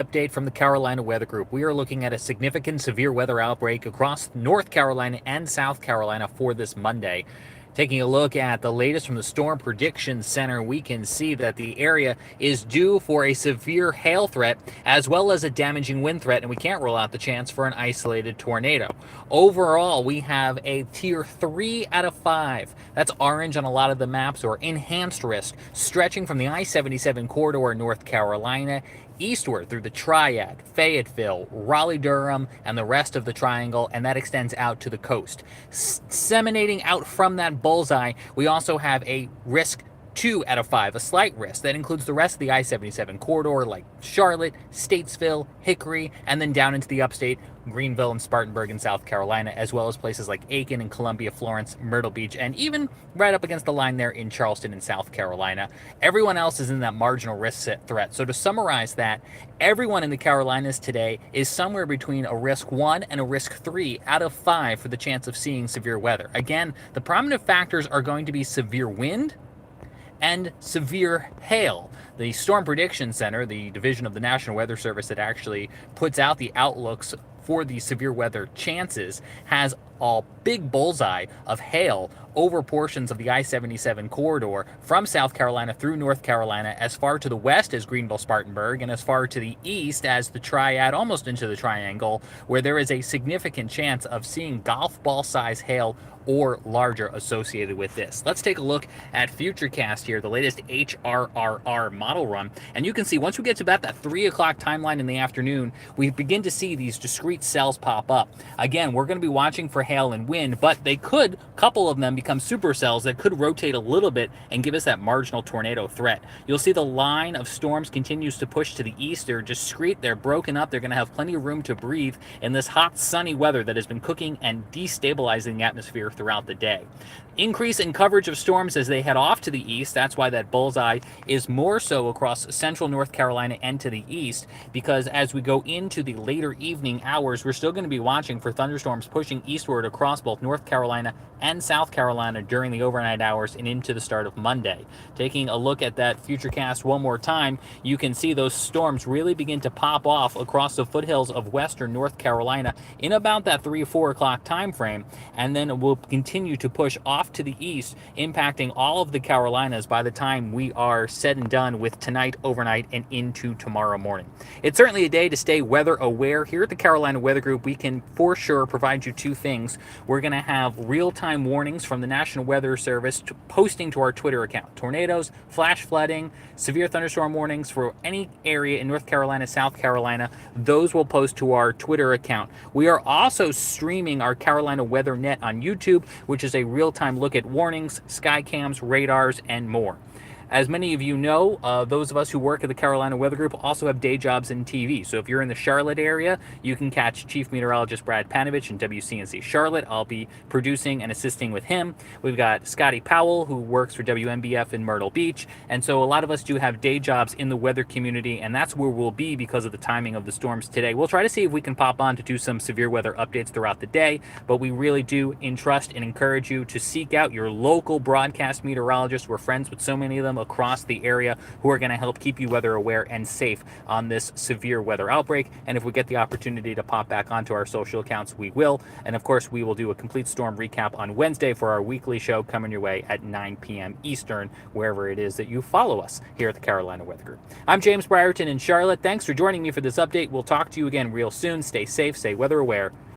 Update from the Carolina Weather Group. We are looking at a significant severe weather outbreak across North Carolina and South Carolina for this Monday. Taking a look at the latest from the Storm Prediction Center, we can see that the area is due for a severe hail threat as well as a damaging wind threat, and we can't rule out the chance for an isolated tornado. Overall, we have a tier 3 out of 5. That's orange on a lot of the maps, or enhanced risk, stretching from the I-77 corridor in North Carolina eastward through the Triad, Fayetteville, Raleigh-Durham, and the rest of the triangle, and that extends out to the coast. Disseminating out from that bullseye, we also have a risk 2 out of 5, a slight risk. That includes the rest of the I-77 corridor, like Charlotte, Statesville, Hickory, and then down into the upstate, Greenville and Spartanburg in South Carolina, as well as places like Aiken and Columbia, Florence, Myrtle Beach, and even right up against the line there in Charleston in South Carolina. Everyone else is in that marginal risk threat. So to summarize that, everyone in the Carolinas today is somewhere between a risk 1 and a risk 3 out of 5 for the chance of seeing severe weather. Again, the prominent factors are going to be severe wind and severe hail. The Storm Prediction Center, the division of the National Weather Service that actually puts out the outlooks for the severe weather chances, has a big bullseye of hail over portions of the I-77 corridor from South Carolina through North Carolina, as far to the west as Greenville, Spartanburg, and as far to the east as the Triad, almost into the Triangle, where there is a significant chance of seeing golf ball size hail or larger associated with this. Let's take a look at Futurecast here, the latest HRRR model run, and you can see once we get to about that 3 o'clock timeline in the afternoon, we begin to see these discrete cells pop up. Again, we're going to be watching for hail and wind, but they could, a couple of them, become supercells that could rotate a little bit and give us that marginal tornado threat. You'll see the line of storms continues to push to the east. They're discrete, they're broken up, they're going to have plenty of room to breathe in this hot, sunny weather that has been cooking and destabilizing the atmosphere throughout the day. Increase in coverage of storms as they head off to the east. That's why that bullseye is more so across central North Carolina and to the east, because as we go into the later evening hours, we're still going to be watching for thunderstorms pushing eastward across both North Carolina and South Carolina during the overnight hours and into the start of Monday. Taking a look at that Futurecast one more time, you can see those storms really begin to pop off across the foothills of western North Carolina in about that 3 or 4 o'clock time frame, and then we'll continue to push off to the east, impacting all of the Carolinas by the time we are said and done with tonight, overnight, and into tomorrow morning. It's certainly a day to stay weather aware. Here at the Carolina Weather Group, we can for sure provide you two things. We're going to have real-time warnings from the National Weather Service posting to our Twitter account. Tornadoes, flash flooding, severe thunderstorm warnings for any area in North Carolina, South Carolina, those will post to our Twitter account. We are also streaming our Carolina Weather Net on YouTube, which is a real-time look at warnings, sky cams, radars, and more. As many of you know, those of us who work at the Carolina Weather Group also have day jobs in TV. So if you're in the Charlotte area, you can catch Chief Meteorologist Brad Panovich in WCNC Charlotte. I'll be producing and assisting with him. We've got Scotty Powell, who works for WMBF in Myrtle Beach. And so a lot of us do have day jobs in the weather community, and that's where we'll be because of the timing of the storms today. We'll try to see if we can pop on to do some severe weather updates throughout the day, but we really do entrust and encourage you to seek out your local broadcast meteorologist. We're friends with so many of them across the area who are going to help keep you weather aware and safe on this severe weather outbreak. And if we get the opportunity to pop back onto our social accounts, we will. And of course, we will do a complete storm recap on Wednesday for our weekly show coming your way at 9 p.m. Eastern, wherever it is that you follow us here at the Carolina Weather Group. I'm James Brierton in Charlotte. Thanks for joining me for this update. We'll talk to you again real soon. Stay safe, stay weather aware,